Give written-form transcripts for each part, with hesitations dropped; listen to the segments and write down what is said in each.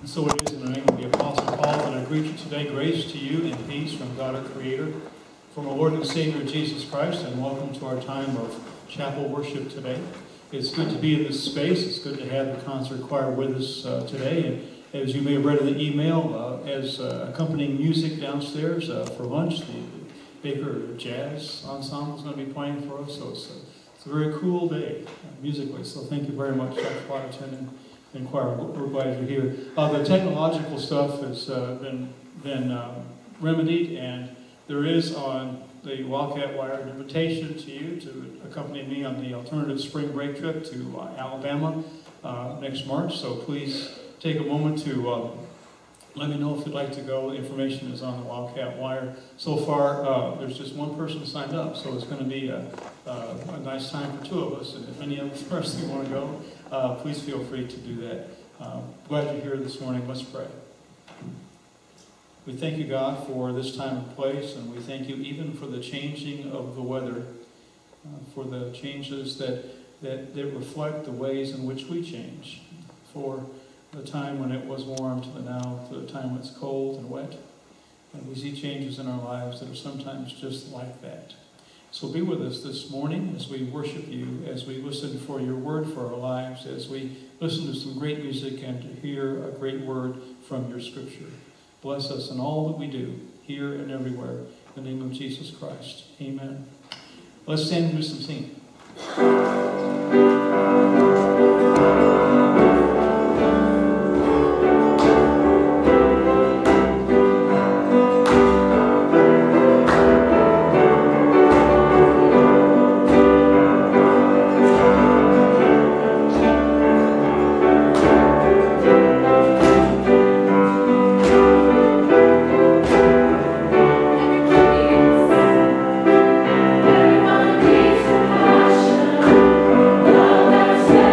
So it is in the name of the Apostle Paul that I greet you today. Grace to you and peace from God our Creator, from our Lord and Savior Jesus Christ, and welcome to our time of chapel worship today. It's good to be in this space. It's good to have the concert choir with us today. And as you may have read in the email, as accompanying music downstairs for lunch, the Baker Jazz Ensemble is going to be playing for us. So it's a very cool day musically. So thank you very much, Dr. Waterton and choir. We're glad you're here. The technological stuff has been remedied, and there is on the Wildcat Wire an invitation to you to accompany me on the alternative spring break trip to Alabama next March. So please take a moment to let me know if you'd like to go. The information is on the Wildcat Wire. So far, there's just one person signed up, so it's going to be a nice time for two of us. And if any other person want to go, please feel free to do that. Glad you're here this morning. Let's pray. We thank you, God, for this time and place, and we thank you even for the changing of the weather, for the changes that reflect the ways in which we change, for the time when it was warm to the now, to the time when it's cold and wet. And we see changes in our lives that are sometimes just like that. So be with us this morning as we worship you, as we listen for your word for our lives, as we listen to some great music and to hear a great word from your scripture. Bless us in all that we do, here and everywhere. In the name of Jesus Christ. Amen. Let's stand and do some singing. That's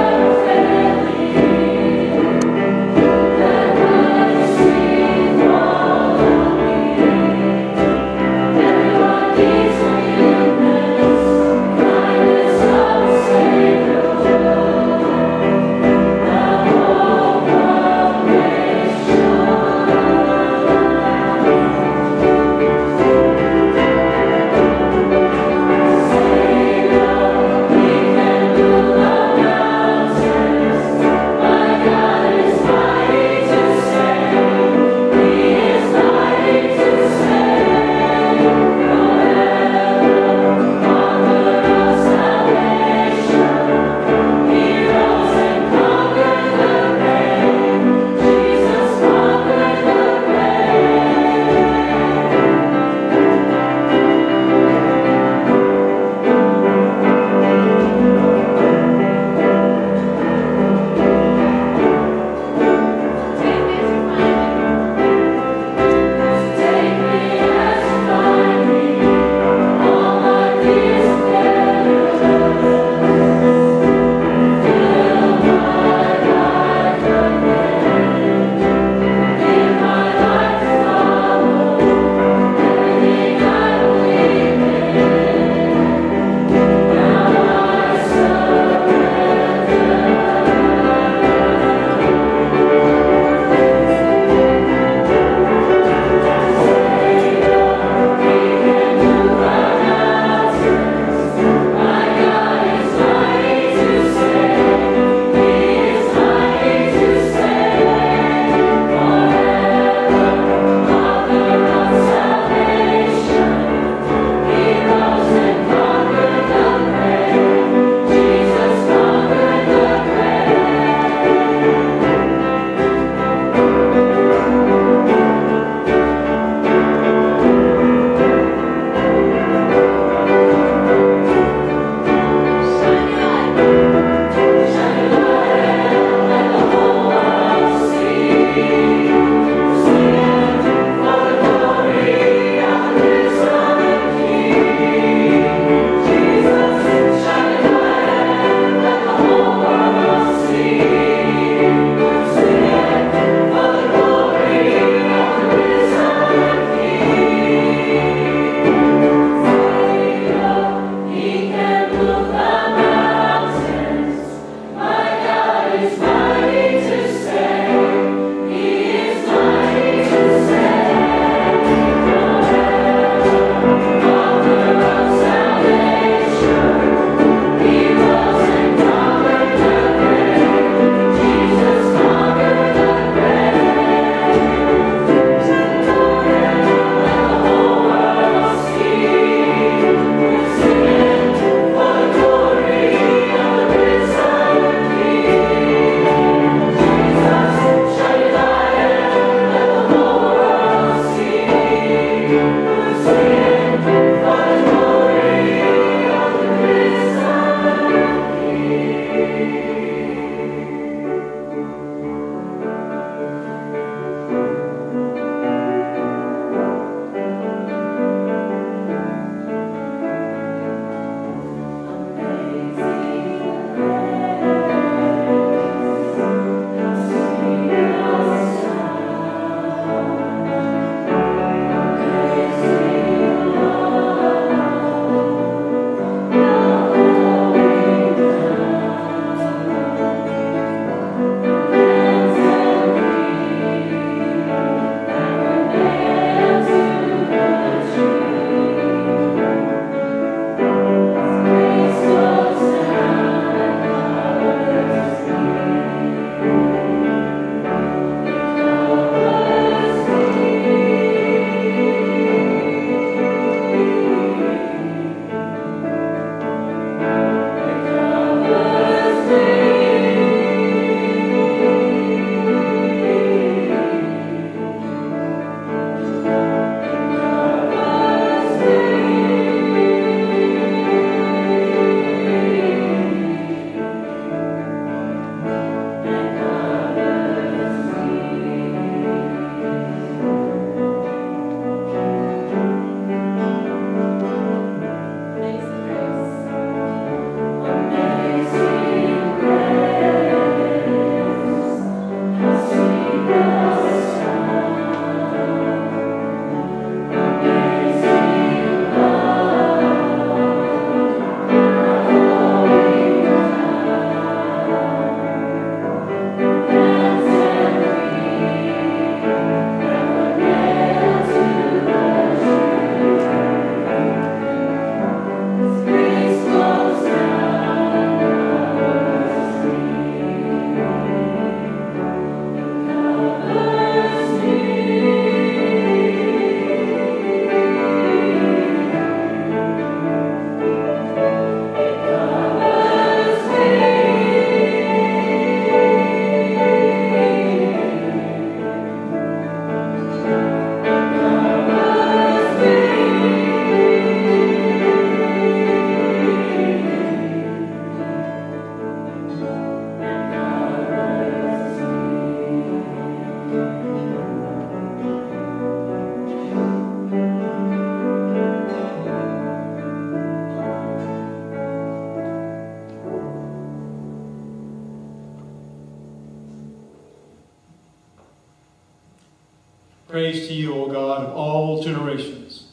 Praise to you, O God of all generations.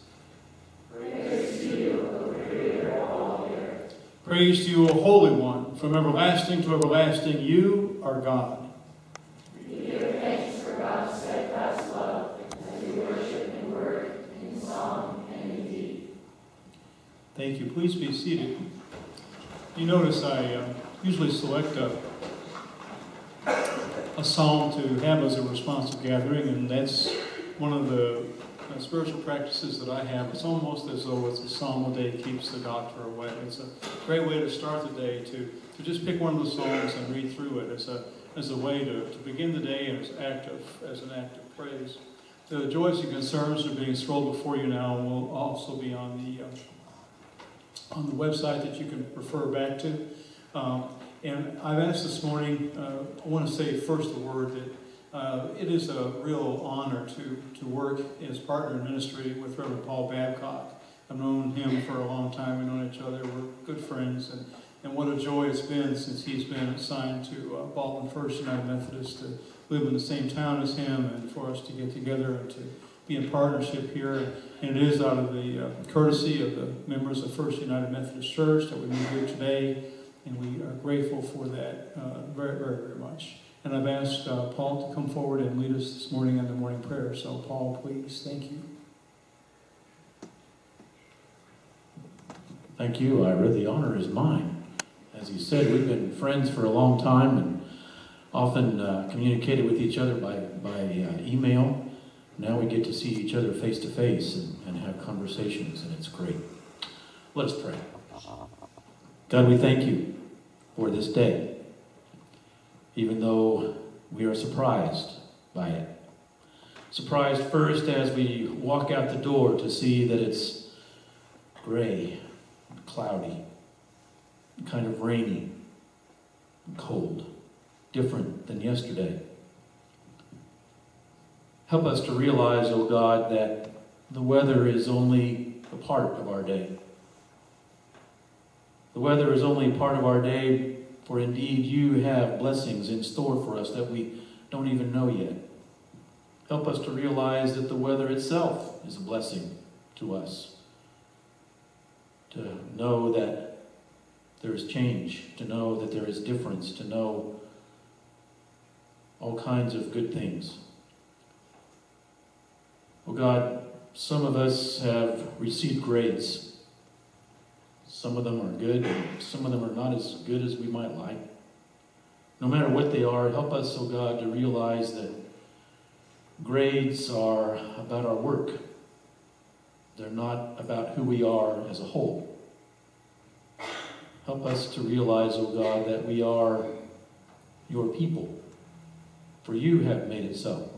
Praise to you, O Creator of all the earth. Praise to you, O Holy One, from everlasting to everlasting, you are God. We give thanks for God's steadfast love as we worship in word, in song, and in deed. Thank you. Please be seated. You notice I usually select a psalm to have as a responsive gathering, and that's one of the spiritual practices that I have. It's almost as though it's a psalm a day keeps the doctor away. It's a great way to start the day, to just pick one of the psalms and read through it as a way to begin the day and as an act of praise. The joys and concerns are being scrolled before you now and will also be on the website that you can refer back to. And I've asked this morning, I want to say first a word that it is a real honor to work as partner in ministry with Reverend Paul Babcock. I've known him for a long time. We've known each other. We're good friends. And what a joy it's been since he's been assigned to Baldwin First United Methodist to live in the same town as him and for us to get together and to be in partnership here. And it is out of the courtesy of the members of First United Methodist Church that we meet here today. And we are grateful for that very, very, very much. And I've asked Paul to come forward and lead us this morning in the morning prayer. So, Paul, please. Thank you. Thank you, Ira. The honor is mine. As you said, we've been friends for a long time and often communicated with each other by email. Now we get to see each other face to face and have conversations, and it's great. Let's pray. God, we thank you for this day, even though we are surprised by it. Surprised first as we walk out the door to see that it's gray, cloudy, kind of rainy, and cold, different than yesterday. Help us to realize, O God, that the weather is only a part of our day. The weather is only part of our day, for indeed you have blessings in store for us that we don't even know yet. Help us to realize that the weather itself is a blessing to us. To know that there is change, to know that there is difference, to know all kinds of good things. Oh God, some of us have received grades. Some of them are good, and some of them are not as good as we might like. No matter what they are, help us, oh God, to realize that grades are about our work. They're not about who we are as a whole. Help us to realize, oh God, that we are your people, for you have made it so.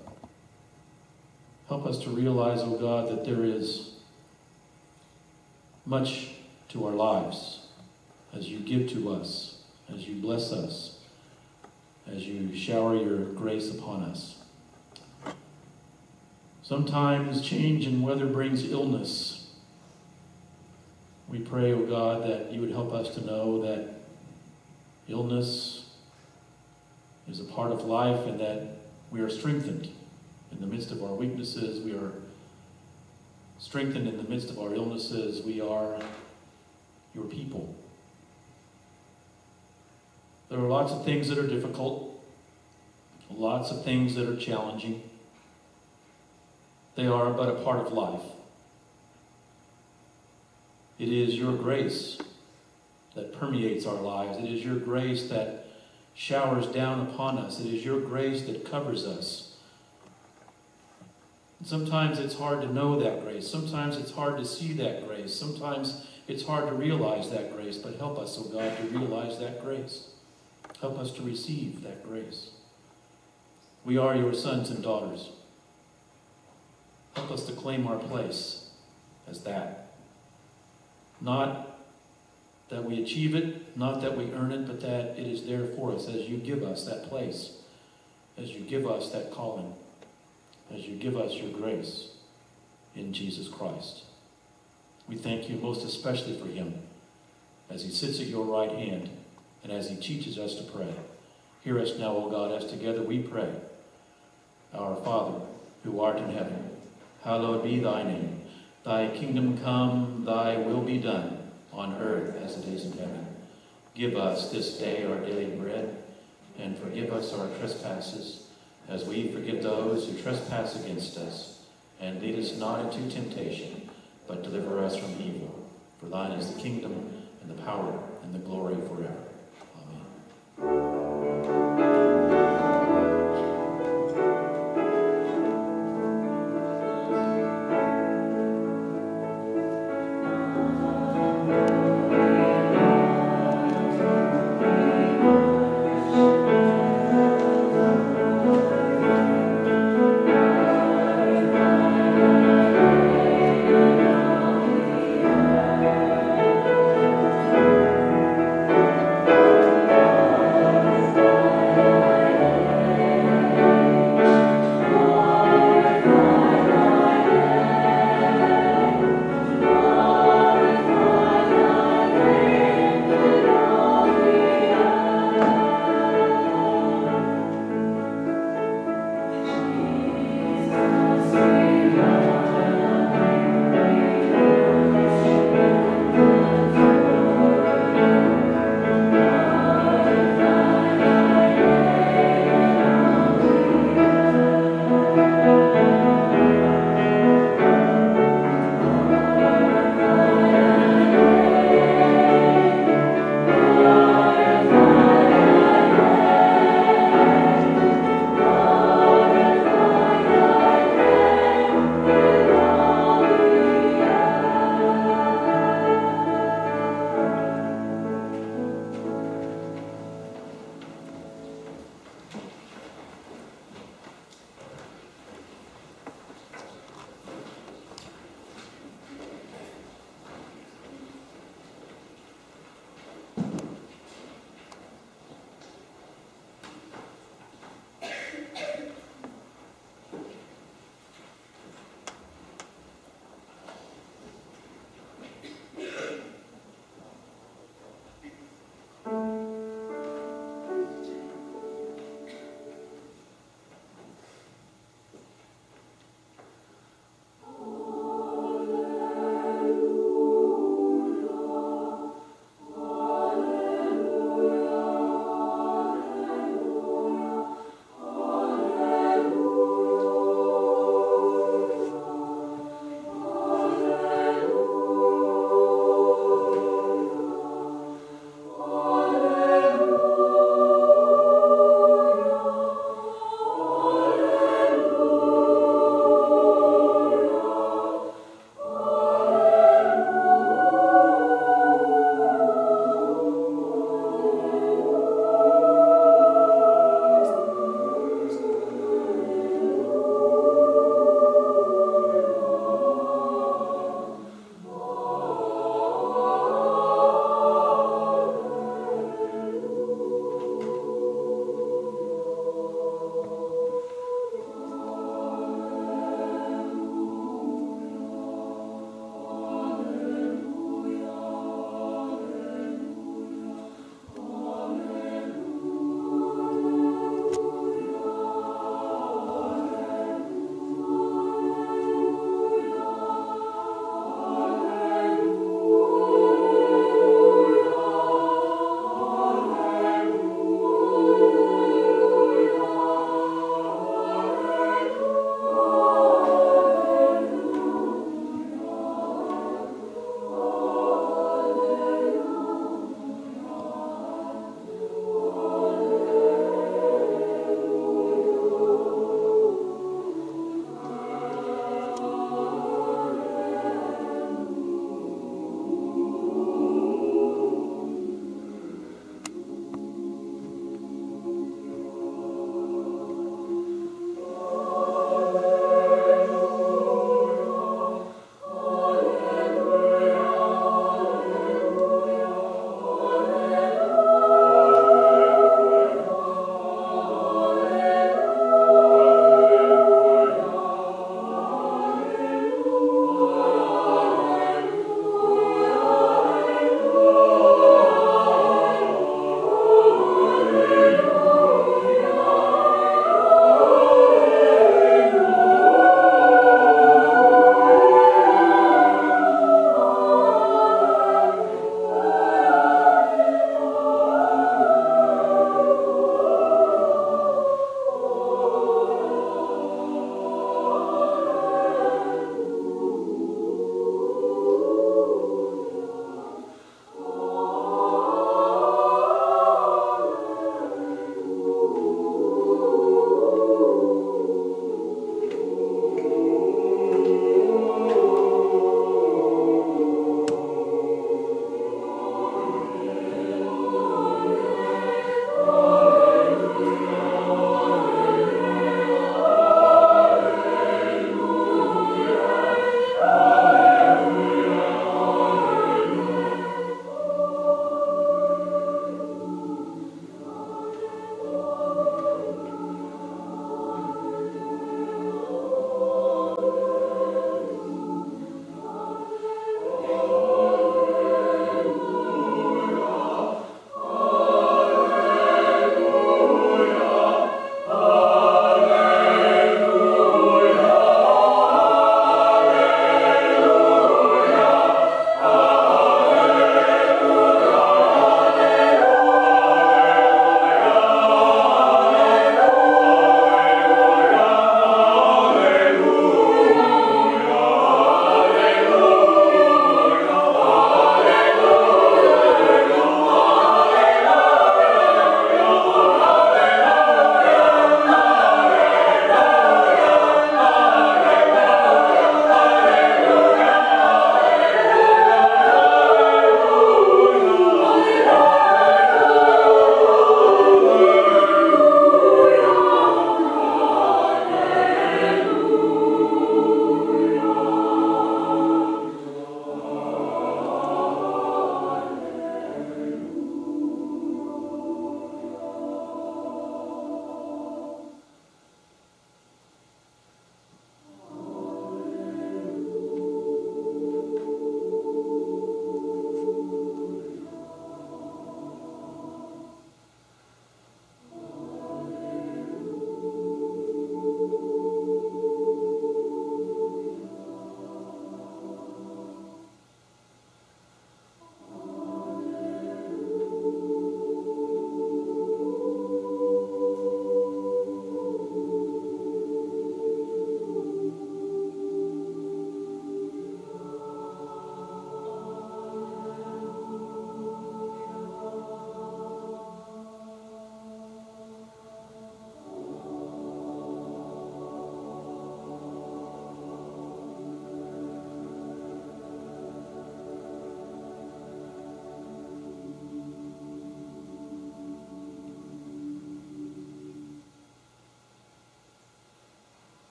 Help us to realize, oh God, that there is much to our lives as you give to us, as you bless us, as you shower your grace upon us. Sometimes change in weather brings illness. We pray, O God, that you would help us to know that illness is a part of life and that we are strengthened in the midst of our weaknesses. We are strengthened in the midst of our illnesses. We are your people. There are lots of things that are difficult, lots of things that are challenging. They are but a part of life. It is your grace that permeates our lives. It is your grace that showers down upon us. It is your grace that covers us. And sometimes it's hard to know that grace. Sometimes it's hard to see that grace. Sometimes it's hard to realize that grace, but help us, oh God, to realize that grace. Help us to receive that grace. We are your sons and daughters. Help us to claim our place as that. Not that we achieve it, not that we earn it, but that it is there for us as you give us that place, as you give us that calling, as you give us your grace in Jesus Christ. We thank you most especially for him as he sits at your right hand and as he teaches us to pray. Hear us now, O God, as together we pray. Our Father, who art in heaven, hallowed be thy name. Thy kingdom come, thy will be done, on earth as it is in heaven. Give us this day our daily bread, and forgive us our trespasses, as we forgive those who trespass against us. And lead us not into temptation, but deliver us from evil. For thine is the kingdom, and the power, and the glory forever. Amen.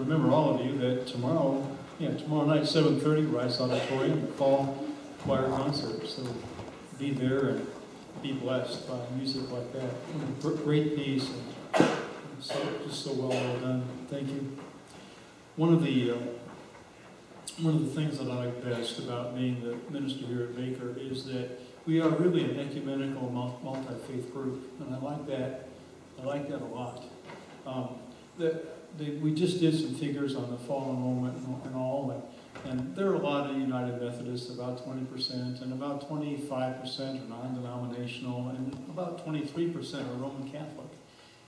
remember all of you that tomorrow night, 7:30, Rice Auditorium, the fall choir concert. So be there and be blessed by music like that. Great piece, and just so well done. Thank you. One of the things that I like best about being the minister here at Baker is that we are really an ecumenical, multi-faith group, and I like that. I like that a lot. We just did some figures on the fall enrollment and all, and there are a lot of United Methodists, about 20%, and about 25% are non-denominational, and about 23% are Roman Catholic.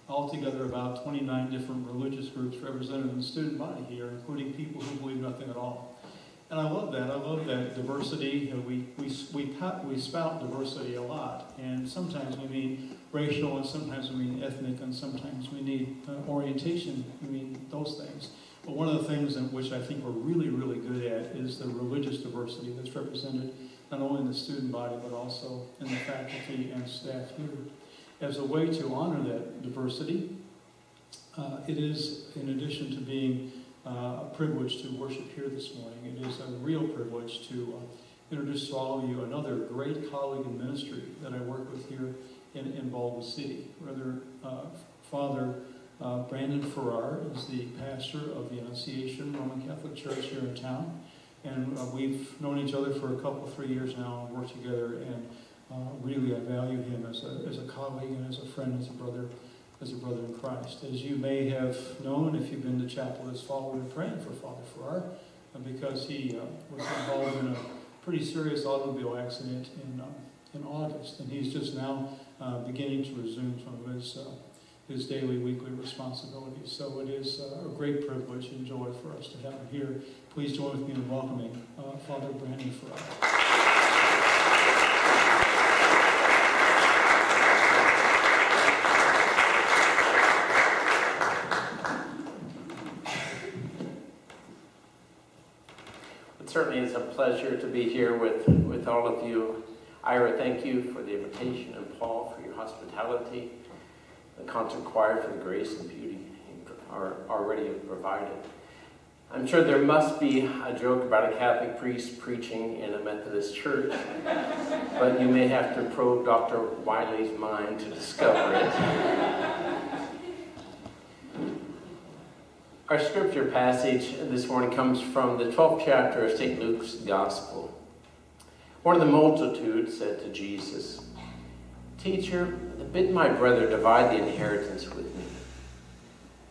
Altogether, about 29 different religious groups represented in the student body here, including people who believe nothing at all. And I love that. I love that diversity. We spout diversity a lot, and sometimes we mean racial, and sometimes we mean ethnic, and sometimes we need orientation. We mean those things. But one of the things in which I think we're really, really good at is the religious diversity that's represented not only in the student body, but also in the faculty and staff here. As a way to honor that diversity, it is, in addition to being a privilege to worship here this morning, it is a real privilege to introduce to all of you another great colleague in ministry that I work with here in Baldwin City. Father Brandon Ferrar is the pastor of the Annunciation Roman Catholic Church here in town, and we've known each other for 3 years now and worked together, and really I value him as a colleague and as a friend, as a brother in Christ. As you may have known, if you've been to chapel this fall, we've been praying for Father Ferrar because he was involved in a pretty serious automobile accident in August, and he's just now beginning to resume some of his daily, weekly responsibilities. So it is a great privilege and joy for us to have him here. Please join with me in welcoming Father Brandon Ferrar. Certainly it's a pleasure to be here with all of you. Ira, thank you for the invitation, and Paul for your hospitality, the concert choir for the grace and beauty you are already provided. I'm sure there must be a joke about a Catholic priest preaching in a Methodist church, but you may have to probe Dr. Wiley's mind to discover it. Our scripture passage this morning comes from the 12th chapter of St. Luke's Gospel. One of the multitude said to Jesus, "Teacher, bid my brother divide the inheritance with me."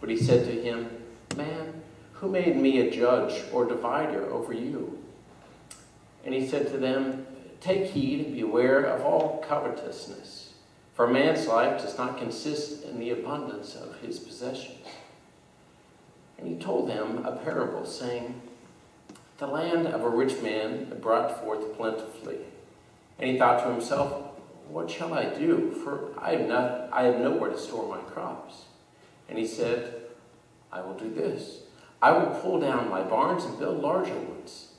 But he said to him, "Man, who made me a judge or divider over you?" And he said to them, "Take heed and beware of all covetousness, for a man's life does not consist in the abundance of his possessions." And he told them a parable, saying, "The land of a rich man brought forth plentifully. And he thought to himself, 'What shall I do? For I have nowhere to store my crops.' And he said, 'I will do this. I will pull down my barns and build larger ones.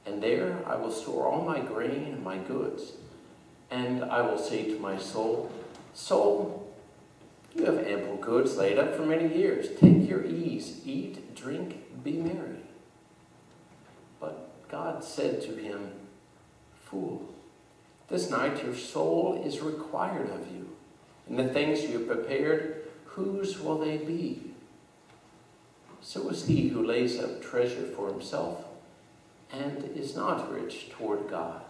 And there I will store all my grain and my goods. And I will say to my soul, Soul, you have ample goods laid up for many years. Take your ease, eat, drink, be merry.' But God said to him, 'Fool, this night your soul is required of you, and the things you have prepared, whose will they be? So is he who lays up treasure for himself and is not rich toward God.'"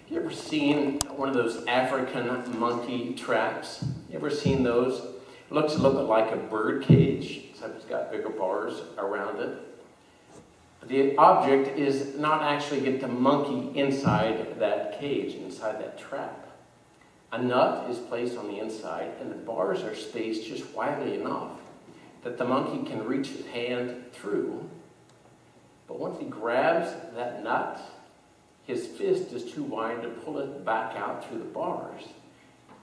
You ever seen one of those African monkey traps? You ever seen those? It looks a little bit like a bird cage, except it's got bigger bars around it. The object is not actually get the monkey inside that cage, inside that trap. A nut is placed on the inside, and the bars are spaced just widely enough that the monkey can reach his hand through. But once he grabs that nut, his fist is too wide to pull it back out through the bars.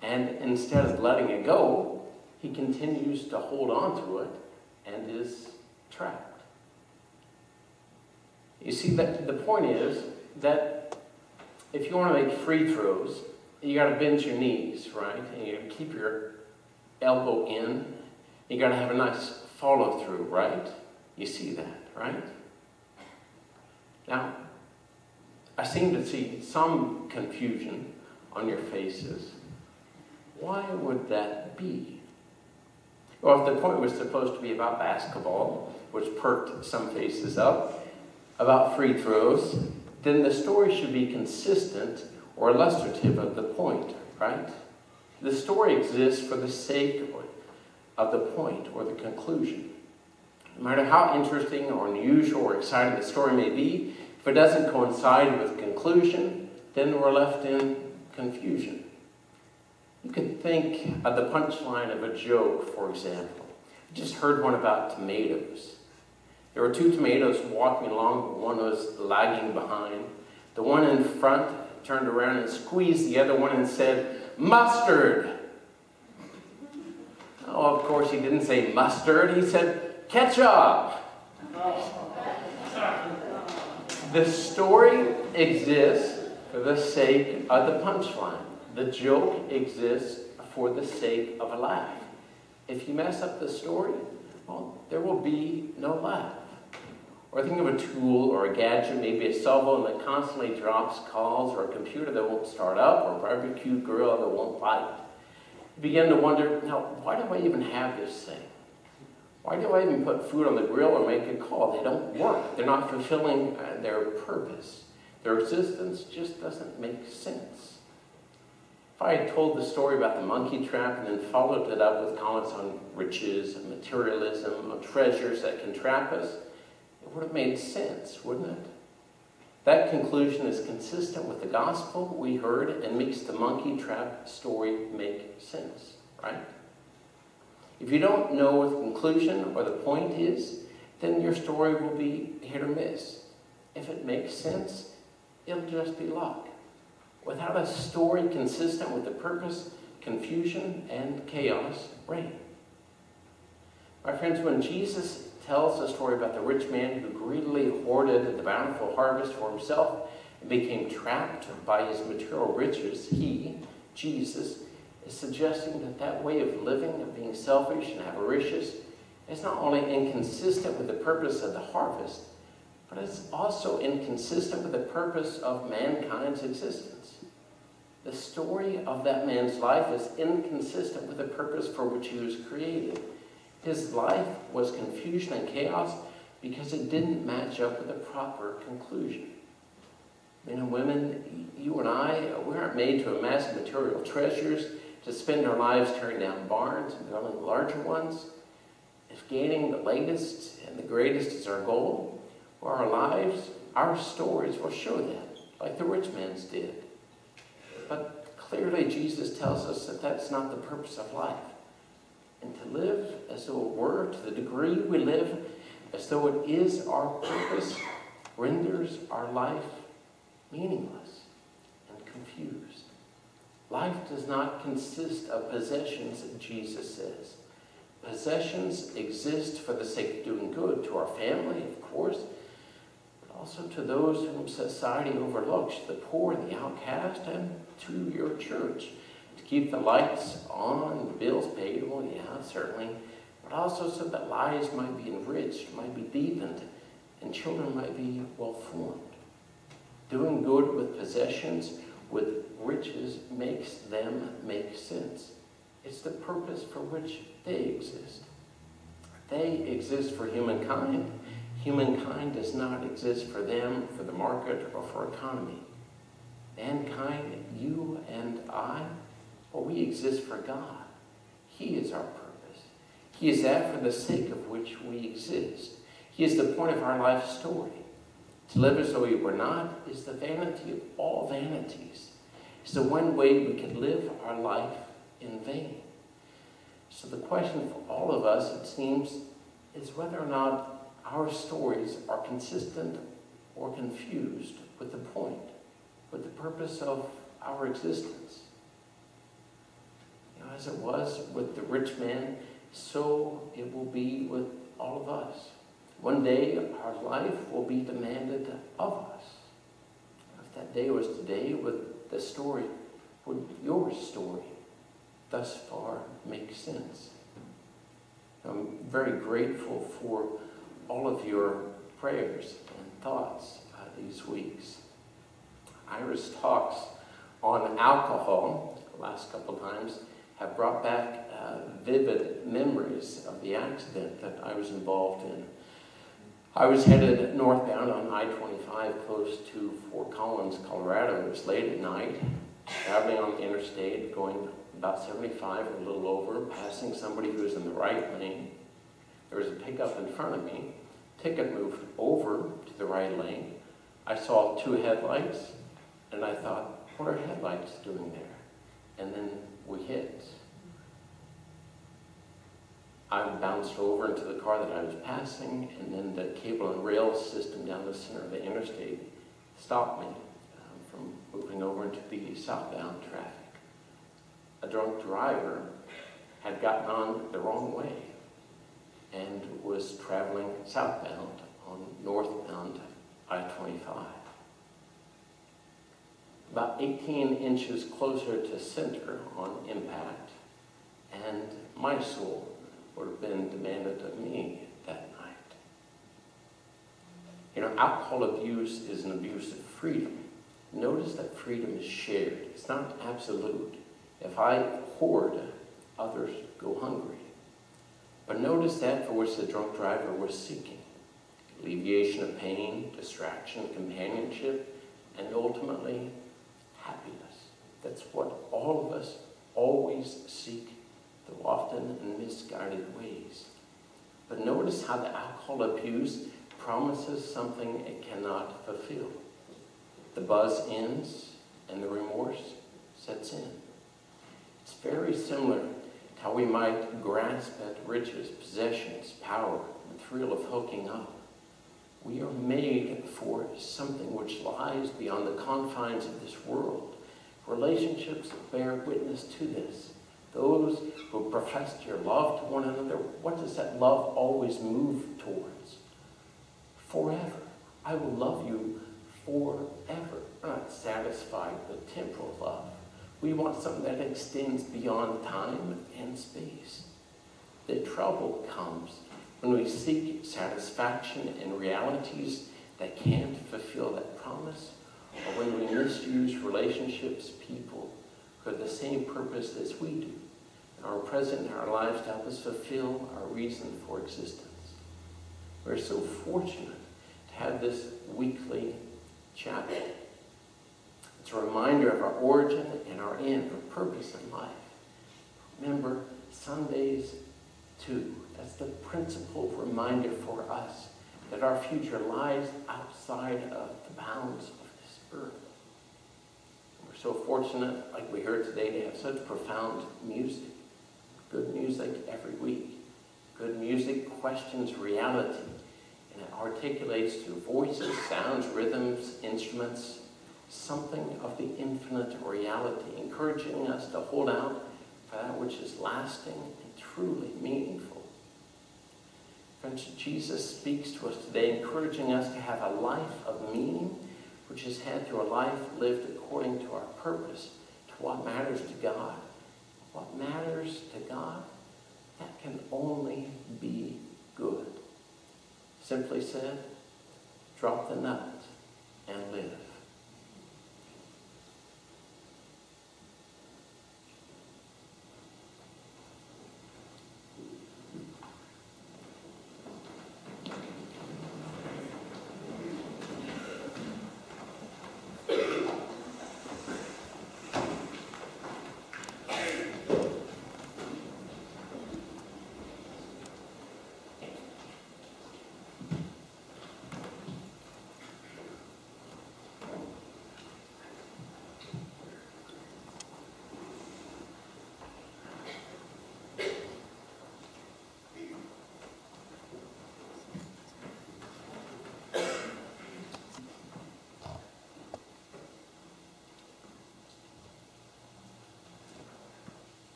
And instead of letting it go, he continues to hold on to it and is trapped. You see, that the point is that if you want to make free throws, you got to bend your knees, right? And you got to keep your elbow in. You got to have a nice follow through, right? You see that, right? Now, I seem to see some confusion on your faces. Why would that be? Well, if the point was supposed to be about basketball, which perked some faces up, about free throws, then the story should be consistent or illustrative of the point, right? The story exists for the sake of the point or the conclusion. No matter how interesting or unusual or exciting the story may be, if it doesn't coincide with conclusion, then we're left in confusion. You could think of the punchline of a joke, for example. I just heard one about tomatoes. There were two tomatoes walking along, but one was lagging behind. The one in front turned around and squeezed the other one and said, "Mustard!" Oh, of course, he didn't say mustard. He said, "Ketchup!" The story exists for the sake of the punchline. The joke exists for the sake of a laugh. If you mess up the story, well, there will be no laugh. Or think of a tool or a gadget, maybe a cell phone that constantly drops calls, or a computer that won't start up, or a barbecue grill that won't light. You begin to wonder, now, why do I even have this thing? Why do I even put food on the grill or make a call? They don't work. They're not fulfilling their purpose. Their existence just doesn't make sense. If I had told the story about the monkey trap and then followed it up with comments on riches, and materialism, on treasures that can trap us, it would have made sense, wouldn't it? That conclusion is consistent with the gospel we heard and makes the monkey trap story make sense, right? If you don't know what the conclusion or the point is, then your story will be hit or miss. If it makes sense, it'll just be luck. Without a story consistent with the purpose, confusion and chaos reign. My friends, when Jesus tells a story about the rich man who greedily hoarded the bountiful harvest for himself and became trapped by his material riches, he, Jesus, is suggesting that that way of living, of being selfish and avaricious, is not only inconsistent with the purpose of the harvest, but it's also inconsistent with the purpose of mankind's existence. The story of that man's life is inconsistent with the purpose for which he was created. His life was confusion and chaos because it didn't match up with the proper conclusion. Men and women, you and I, we aren't made to amass material treasures, to spend our lives tearing down barns and building larger ones. If gaining the latest and the greatest is our goal, well, our lives, our stories will show that, like the rich man's did. But clearly Jesus tells us that that's not the purpose of life. And to live as though it were, to the degree we live as though it is our purpose, renders our life meaningless and confused. Life does not consist of possessions, Jesus says. Possessions exist for the sake of doing good to our family, of course, but also to those whom society overlooks, the poor and the outcast, and to your church. To keep the lights on, the bills paid, well, yeah, certainly, but also so that lives might be enriched, might be deepened, and children might be well formed. Doing good with possessions, with riches, makes them make sense. It's the purpose for which they exist. They exist for humankind. Humankind does not exist for them, for the market, or for economy. Mankind, you and I, well, we exist for God. He is our purpose. He is that for the sake of which we exist. He is the point of our life story. To live as though we were not is the vanity of all vanities. It's the one way we can live our life in vain. So the question for all of us, it seems, is whether or not our stories are consistent or confused with the point, with the purpose of our existence. You know, as it was with the rich man, so it will be with all of us. One day, our life will be demanded of us. If that day was today, with the story, with your story, thus far make sense. I'm very grateful for all of your prayers and thoughts these weeks. Ira's talks on alcohol, the last couple times, have brought back vivid memories of the accident that I was involved in. I was headed northbound on I-25 close to Fort Collins, Colorado. It was late at night, traveling on the interstate, going about 75 or a little over, passing somebody who was in the right lane. There was a pickup in front of me. Ticket moved over to the right lane. I saw two headlights, and I thought, what are headlights doing there? And then we hit. I bounced over into the car that I was passing, and then the cable and rail system down the center of the interstate stopped me from moving over into the southbound traffic. A drunk driver had gotten on the wrong way and was traveling southbound on northbound I-25. About 18 inches closer to center on impact, and my soul would have been demanded of me that night. You know, alcohol abuse is an abuse of freedom. Notice that freedom is shared. It's not absolute. If I hoard, others go hungry. But notice that for which the drunk driver was seeking: alleviation of pain, distraction, companionship, and ultimately happiness. That's what all of us always seek, though often in misguided ways. But notice how the alcohol abuse promises something it cannot fulfill. The buzz ends and the remorse sets in. It's very similar to how we might grasp at riches, possessions, power, the thrill of hooking up. We are made for something which lies beyond the confines of this world. Relationships bear witness to this. Those who profess your love to one another, what does that love always move towards? Forever. I will love you forever. We're not satisfied with temporal love. We want something that extends beyond time and space. The trouble comes when we seek satisfaction in realities that can't fulfill that promise, or when we misuse relationships, people who have the same purpose as we do, and are present in our lives to help us fulfill our reason for existence. We're so fortunate to have this weekly chapel. It's a reminder of our origin and our end, our purpose in life. Remember, Sundays too. That's the principal reminder for us that our future lies outside of the bounds of this earth. We're so fortunate, like we heard today, to have such profound music. Good music every week. Good music questions reality, and it articulates through voices, sounds, rhythms, instruments, something of the infinite reality, encouraging us to hold out for that which is lasting and truly meaningful. Friends, Jesus speaks to us today, encouraging us to have a life of meaning, which is had through a life lived according to our purpose, to what matters to God. What matters to God, that can only be good. Simply said, drop the nut and live.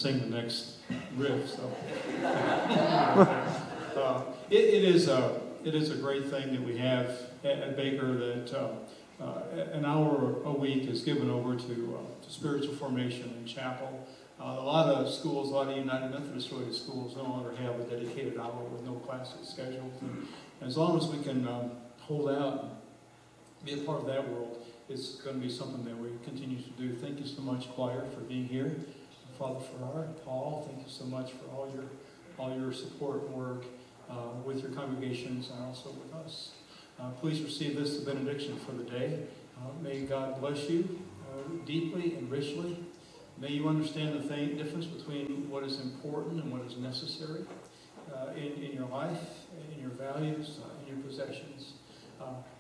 sing the next riff. So it is a great thing that we have at Baker that an hour a week is given over to spiritual formation in chapel. A lot of schools, a lot of United Methodist related schools no longer have a dedicated hour with no classes scheduled. And as long as we can hold out and be a part of that world, it's going to be something that we continue to do. Thank you so much, choir, for being here. Father Ferrar, Paul, thank you so much for all your support and work with your congregations and also with us. Please receive this, the benediction for the day. May God bless you deeply and richly. May you understand the difference between what is important and what is necessary in your life, in your values, in your possessions.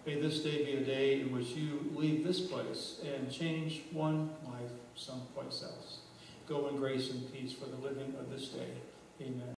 May this day be a day in which you leave this place and change one life someplace else. Go in grace and peace for the living of this day. Amen.